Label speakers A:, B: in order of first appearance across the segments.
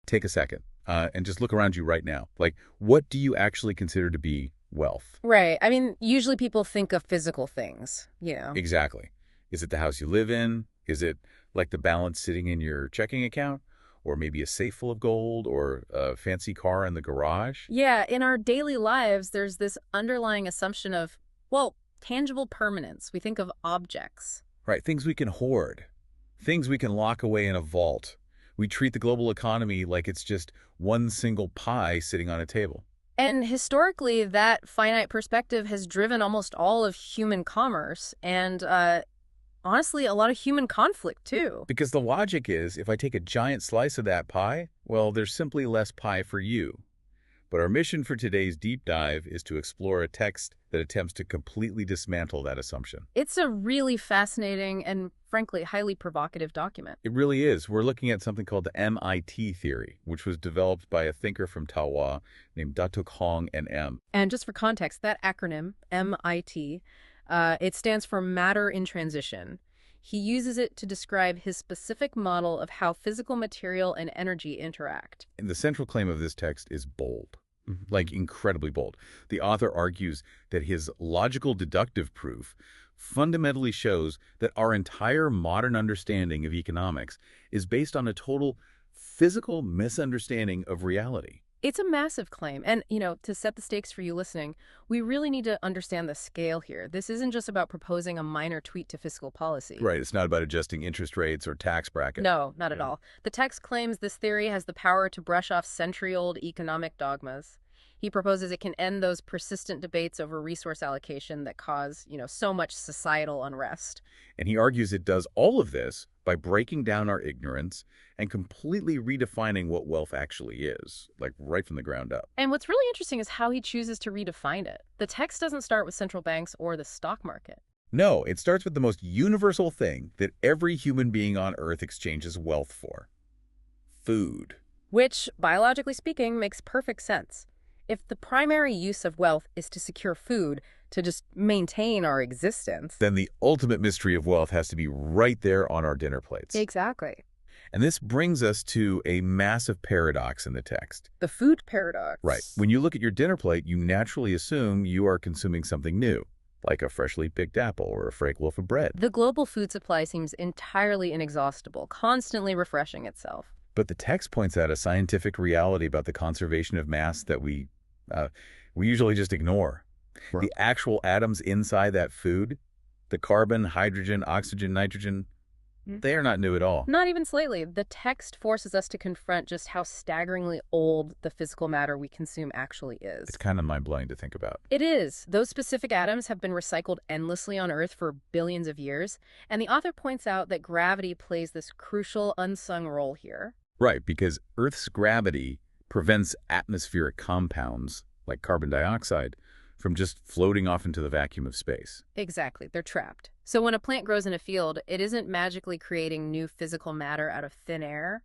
A: take a second and just look around you right now. Like, what do you actually consider to be wealth?
B: Right. I mean, usually people think of physical things.
A: Exactly. Is it the house you live in? Is it like the balance sitting in your checking account? Or maybe a safe full of gold or a fancy car in the garage?
B: Yeah, in our daily lives, there's this underlying assumption of, well, tangible permanence. We think of objects.
A: Right, things we can hoard, things we can lock away in a vault. We treat the global economy like it's just one single pie sitting on a table.
B: And historically, that finite perspective has driven almost all of human commerce and, honestly, a lot of human conflict, too.
A: Because the logic is, if I take a giant slice of that pie, well, there's simply less pie for you. But our mission for today's deep dive is to explore a text that attempts to completely dismantle that assumption.
B: It's a really fascinating and, frankly, highly provocative document.
A: It really is. We're looking at something called the MIT theory, which was developed by a thinker from Taiwan named Datuk Hong and M.
B: And just for context, that acronym, MIT, it stands for Matter in Transition. He uses it to describe his specific model of how physical material and energy interact.
A: And the central claim of this text is bold, like incredibly bold. The author argues that his logical deductive proof fundamentally shows that our entire modern understanding of economics is based on a total physical misunderstanding of reality.
B: It's a massive claim. And, to set the stakes for you listening, we really need to understand the scale here. This isn't just about proposing a minor tweak to fiscal policy.
A: Right, it's not about adjusting interest rates or tax bracket.
B: No, not at all. The text claims this theory has the power to brush off century-old economic dogmas. He proposes it can end those persistent debates over resource allocation that cause, so much societal unrest.
A: And he argues it does all of this by breaking down our ignorance and completely redefining what wealth actually is, like right from the ground up.
B: And what's really interesting is how he chooses to redefine it. The text doesn't start with central banks or the stock market.
A: No, it starts with the most universal thing that every human being on Earth exchanges wealth for: food.
B: Which, biologically speaking, makes perfect sense. If the primary use of wealth is to secure food, to just maintain our existence,
A: Then the ultimate mystery of wealth has to be right there on our dinner plates.
B: exactly.
A: And this brings us to a massive paradox in the text.
B: The food paradox.
A: Right. When you look at your dinner plate, you naturally assume you are consuming something new, like a freshly picked apple or a fresh loaf of bread.
B: The global food supply seems entirely inexhaustible, constantly refreshing itself.
A: But the text points out a scientific reality about the conservation of mass that we usually just ignore.
B: Right.
A: The actual atoms inside that food, the carbon, hydrogen, oxygen, nitrogen, they are not new at all.
B: Not even slightly. The text forces us to confront just how staggeringly old the physical matter we consume actually is.
A: It's kind of mind-blowing to think about.
B: It is. Those specific atoms have been recycled endlessly on Earth for billions of years, and the author points out that gravity plays this crucial, unsung role here.
A: Right, because Earth's gravity prevents atmospheric compounds, like carbon dioxide, from just floating off into the vacuum of space.
B: Exactly. They're trapped. So when a plant grows in a field, it isn't magically creating new physical matter out of thin air.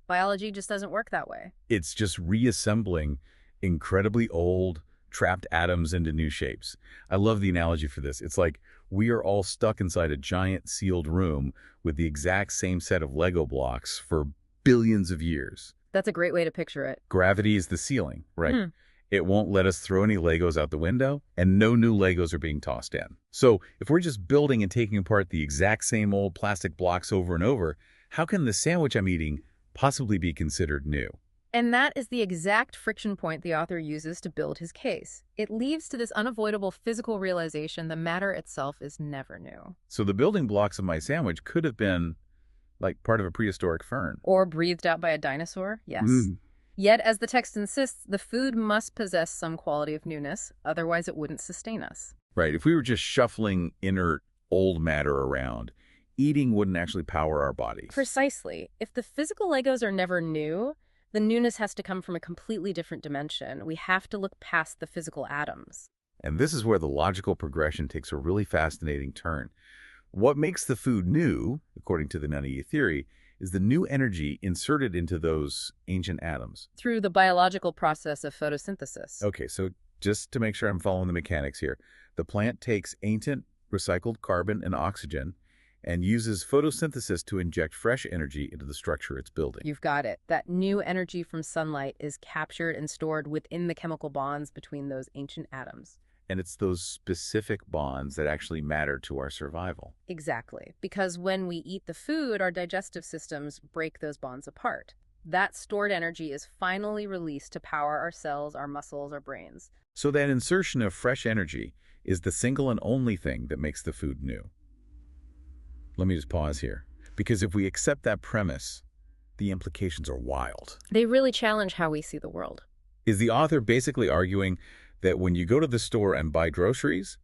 B: Biology just doesn't work that way.
A: It's just reassembling incredibly old, trapped atoms into new shapes. I love the analogy for this. It's like we are all stuck inside a giant sealed room with the exact same set of Lego blocks for billions of years.
B: That's a great way to picture it.
A: Gravity is the ceiling, right?
B: Hmm.
A: It won't let us throw any Legos out the window, and no new Legos are being tossed in. So if we're just building and taking apart the exact same old plastic blocks over and over, how can the sandwich I'm eating possibly be considered new?
B: And that is the exact friction point the author uses to build his case. It leads to this unavoidable physical realization that matter itself is never new.
A: So the building blocks of my sandwich could have been like part of a prehistoric fern.
B: Or breathed out by a dinosaur? Yes.
A: Mm.
B: Yet, as the text insists, the food must possess some quality of newness, otherwise it wouldn't sustain us.
A: Right. If we were just shuffling inert old matter around, eating wouldn't actually power our bodies.
B: Precisely. If the physical Legos are never new, the newness has to come from a completely different dimension. We have to look past the physical atoms.
A: And this is where the logical progression takes a really fascinating turn. What makes the food new, according to the Naniya theory, is the new energy inserted into those ancient atoms.
B: Through the biological process of photosynthesis.
A: Okay, so just to make sure I'm following the mechanics here, the plant takes ancient recycled carbon and oxygen and uses photosynthesis to inject fresh energy into the structure it's building.
B: You've got it. That new energy from sunlight is captured and stored within the chemical bonds between those ancient atoms.
A: And it's those specific bonds that actually matter to our survival.
B: Exactly. Because when we eat the food, our digestive systems break those bonds apart. That stored energy is finally released to power our cells, our muscles, our brains.
A: So that insertion of fresh energy is the single and only thing that makes the food new. Let me just pause here, because if we accept that premise, the implications are wild.
B: They really challenge how we see the world.
A: Is the author basically arguing that when you go to the store and buy groceries,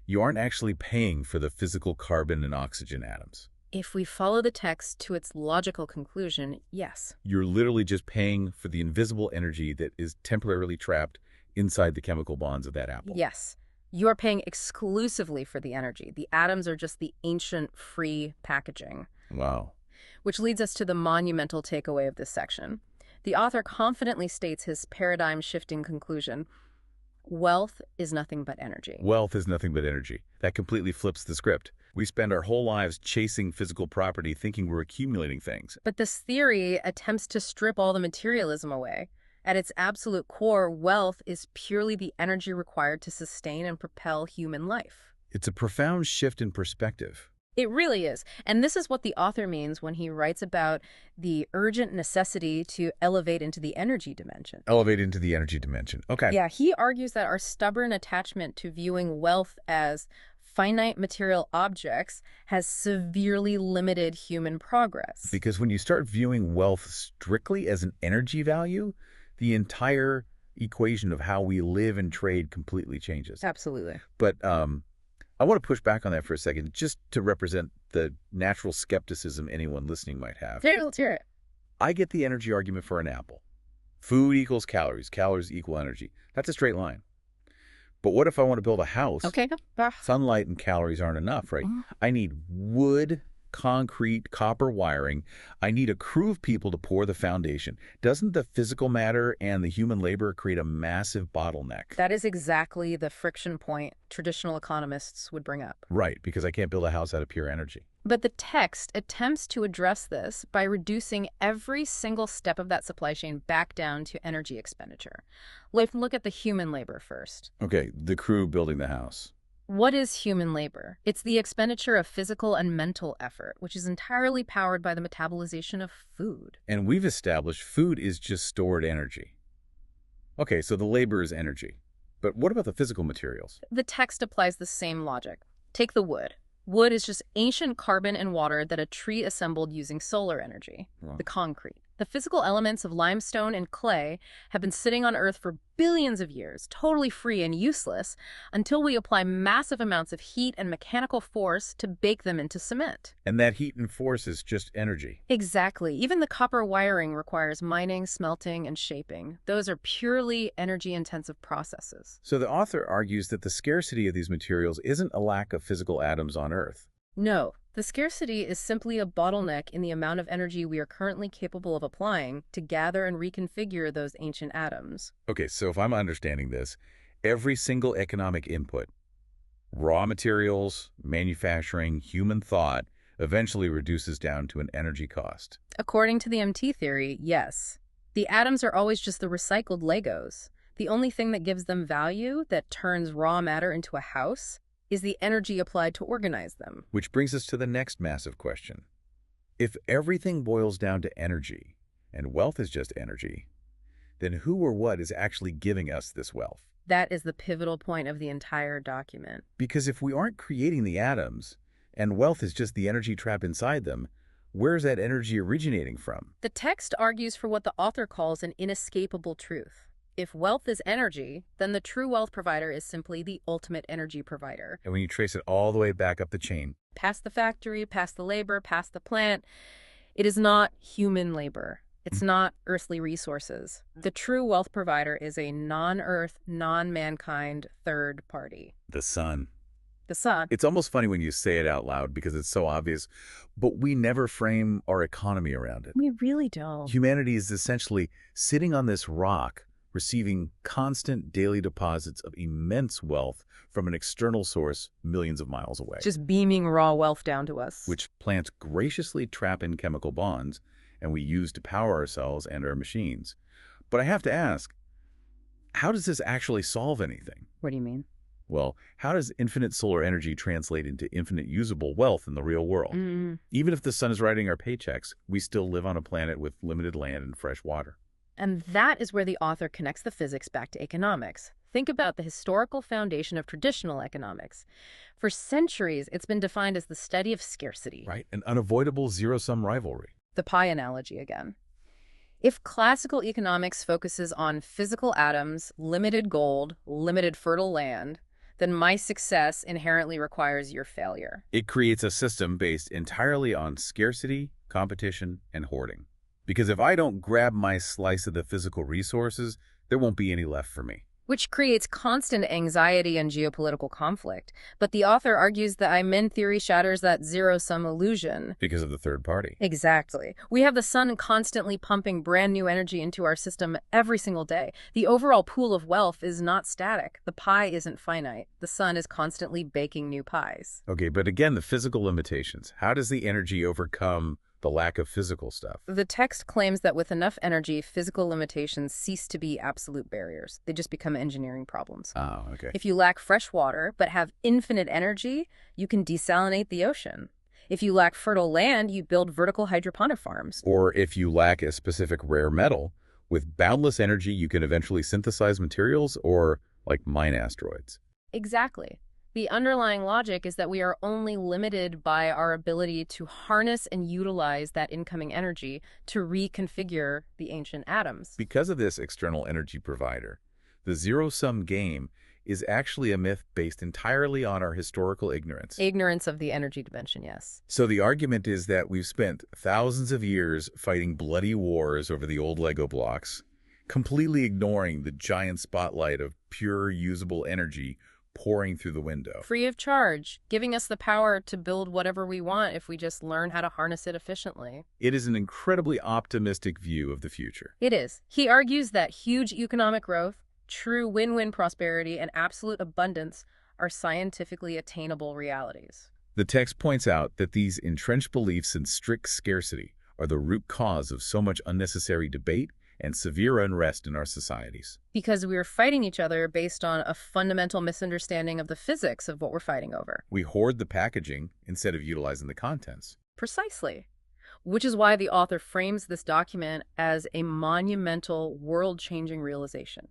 A: you aren't actually paying for the physical carbon and oxygen atoms?
B: If we follow the text to its logical conclusion, yes.
A: You're literally just paying for the invisible energy that is temporarily trapped inside the chemical bonds of that apple.
B: Yes. You are paying exclusively for the energy. The atoms are just the ancient free packaging.
A: Wow.
B: Which leads us to the monumental takeaway of this section. The author confidently states his paradigm-shifting conclusion: wealth is nothing but energy.
A: Wealth is nothing but energy. That completely flips the script. We spend our whole lives chasing physical property, thinking we're accumulating things.
B: But this theory attempts to strip all the materialism away. At its absolute core, wealth is purely the energy required to sustain and propel human life.
A: It's a profound shift in perspective.
B: It really is. And this is what the author means when he writes about the urgent necessity to elevate into the energy dimension.
A: Elevate into the energy dimension. Okay.
B: Yeah, he argues that our stubborn attachment to viewing wealth as finite material objects has severely limited human progress.
A: Because when you start viewing wealth strictly as an energy value, the entire equation of how we live and trade completely changes.
B: Absolutely.
A: But I want to push back on that for a second, just to represent the natural skepticism anyone listening might have.
B: Yeah, let's hear it.
A: I get the energy argument for an apple. Food equals calories. Calories equal energy. That's a straight line. But what if I want to build a house?
B: Okay.
A: Sunlight and calories aren't enough, right? I need wood, concrete, copper wiring. I need a crew of people to pour the foundation. Doesn't the physical matter and the human labor create a massive bottleneck?
B: That is exactly the friction point traditional economists would bring up.
A: Right, because I can't build a house out of pure energy.
B: But the text attempts to address this by reducing every single step of that supply chain back down to energy expenditure. Let's look at the human labor first.
A: Okay, the crew building the house.
B: What is human labor? It's the expenditure of physical and mental effort, which is entirely powered by the metabolization of food.
A: And we've established food is just stored energy. Okay, so the labor is energy. But what about the physical materials?
B: The text applies the same logic. Take the wood. Wood is just ancient carbon and water that a tree assembled using solar energy.
A: Wow.
B: The concrete. The physical elements of limestone and clay have been sitting on Earth for billions of years, totally free and useless, until we apply massive amounts of heat and mechanical force to bake them into cement.
A: And that heat and force is just energy.
B: Exactly. Even the copper wiring requires mining, smelting, and shaping. Those are purely energy-intensive processes.
A: So the author argues that the scarcity of these materials isn't a lack of physical atoms on Earth.
B: No, the scarcity is simply a bottleneck in the amount of energy we are currently capable of applying to gather and reconfigure those ancient atoms.
A: Okay, so if I'm understanding this, every single economic input, raw materials, manufacturing, human thought, eventually reduces down to an energy cost.
B: According to the MT theory, yes. The atoms are always just the recycled Legos. The only thing that gives them value, that turns raw matter into a house, is the energy applied to organize them.
A: Which brings us to the next massive question. If everything boils down to energy, and wealth is just energy, then who or what is actually giving us this wealth?
B: That is the pivotal point of the entire document.
A: Because if we aren't creating the atoms, and wealth is just the energy trapped inside them, where's that energy originating from?
B: The text argues for what the author calls an inescapable truth. If wealth is energy, then the true wealth provider is simply the ultimate energy provider.
A: And when you trace it all the way back up the chain,
B: Past the factory, past the labor, past the plant, it is not human labor. It's not earthly resources. The true wealth provider is a non-earth, non-mankind third party.
A: the sun.
B: The sun.
A: It's almost funny when you say it out loud because it's so obvious, but we never frame our economy around it.
B: We really don't.
A: Humanity is essentially sitting on this rock receiving constant daily deposits of immense wealth from an external source millions of miles away,
B: Just beaming raw wealth down to us.
A: which plants graciously trap in chemical bonds and we use to power ourselves and our machines. But I have to ask, how does this actually solve anything?
B: What do you mean?
A: Well, how does infinite solar energy translate into infinite usable wealth in the real world? Even if the sun is writing our paychecks, we still live on a planet with limited land and fresh water.
B: And that is where the author connects the physics back to economics. Think about the historical foundation of traditional economics. For centuries, it's been defined as the study of scarcity.
A: Right? An unavoidable zero-sum rivalry.
B: The pie analogy again. If classical economics focuses on physical atoms, limited gold, limited fertile land, then my success inherently requires your failure.
A: It creates a system based entirely on scarcity, competition, and hoarding. Because if I don't grab my slice of the physical resources, there won't be any left for me.
B: Which creates constant anxiety and geopolitical conflict. But the author argues that Ayman theory shatters that zero-sum illusion.
A: Because of the third party.
B: Exactly. We have the sun constantly pumping brand new energy into our system every single day. The overall pool of wealth is not static. The pie isn't finite. The sun is constantly baking new pies.
A: Okay, but again, the physical limitations. How does the energy overcome the lack of physical stuff?
B: The text claims that with enough energy, physical limitations cease to be absolute barriers. They just become engineering problems.
A: Oh, okay.
B: If you lack fresh water but have infinite energy, you can desalinate the ocean. If you lack fertile land, you build vertical hydroponic farms.
A: Or if you lack a specific rare metal, with boundless energy, you can eventually synthesize materials or, like, mine asteroids.
B: Exactly. The underlying logic is that we are only limited by our ability to harness and utilize that incoming energy to reconfigure the ancient atoms.
A: Because of this external energy provider, the zero-sum game is actually a myth based entirely on our historical ignorance.
B: Ignorance of the energy dimension, yes.
A: So the argument is that we've spent thousands of years fighting bloody wars over the old Lego blocks, completely ignoring the giant spotlight of pure usable energy pouring through the window.
B: Free of charge, giving us the power to build whatever we want if we just learn how to harness it efficiently.
A: It is an incredibly optimistic view of the future.
B: It is. He argues that huge economic growth, true win-win prosperity, and absolute abundance are scientifically attainable realities.
A: The text points out that these entrenched beliefs in strict scarcity are the root cause of so much unnecessary debate and severe unrest in our societies.
B: Because we are fighting each other based on a fundamental misunderstanding of the physics of what we're fighting over.
A: We hoard the packaging instead of utilizing the contents.
B: Precisely. Which is why the author frames this document as a monumental, world-changing realization.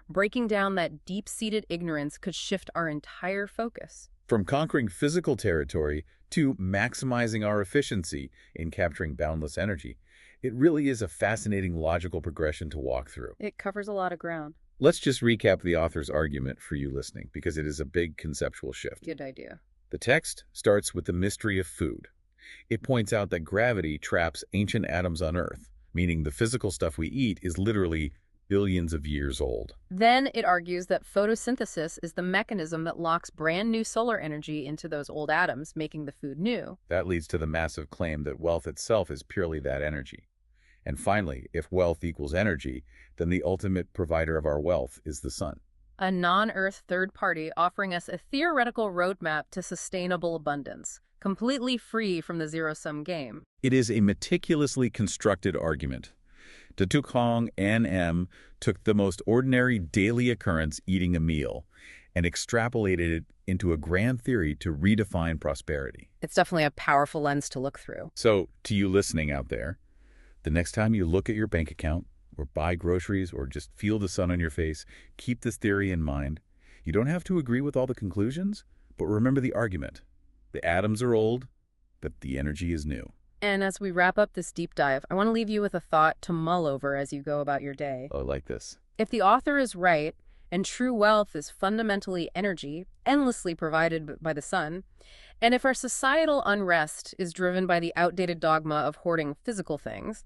B: Breaking down that deep-seated ignorance could shift our entire focus.
A: From conquering physical territory to maximizing our efficiency in capturing boundless energy, it really is a fascinating logical progression to walk through.
B: It covers a lot of ground.
A: Let's just recap the author's argument for you listening, because it is a big conceptual shift.
B: Good idea.
A: The text starts with the mystery of food. It points out that gravity traps ancient atoms on Earth, meaning the physical stuff we eat is literally billions of years old.
B: Then it argues that photosynthesis is the mechanism that locks brand new solar energy into those old atoms, making the food new.
A: That leads to the massive claim that wealth itself is purely that energy. And finally, if wealth equals energy, then the ultimate provider of our wealth is the sun.
B: A non-Earth third party offering us a theoretical roadmap to sustainable abundance, completely free from the zero-sum game.
A: It is a meticulously constructed argument. De Tuc and M took the most ordinary daily occurrence, eating a meal, and extrapolated it into a grand theory to redefine prosperity.
B: It's definitely a powerful lens to look through.
A: So, to you listening out there, the next time you look at your bank account or buy groceries or just feel the sun on your face, keep this theory in mind. You don't have to agree with all the conclusions, but remember the argument. The atoms are old, but the energy is new.
B: And as we wrap up this deep dive, I want to leave you with a thought to mull over as you go about your day.
A: Oh, like this.
B: If the author is right, and true wealth is fundamentally energy, endlessly provided by the sun, and if our societal unrest is driven by the outdated dogma of hoarding physical things,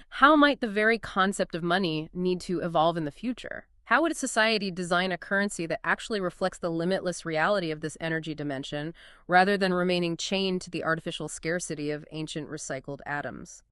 B: how might the very concept of money need to evolve in the future? How would society design a currency that actually reflects the limitless reality of this energy dimension, rather than remaining chained to the artificial scarcity of ancient recycled atoms?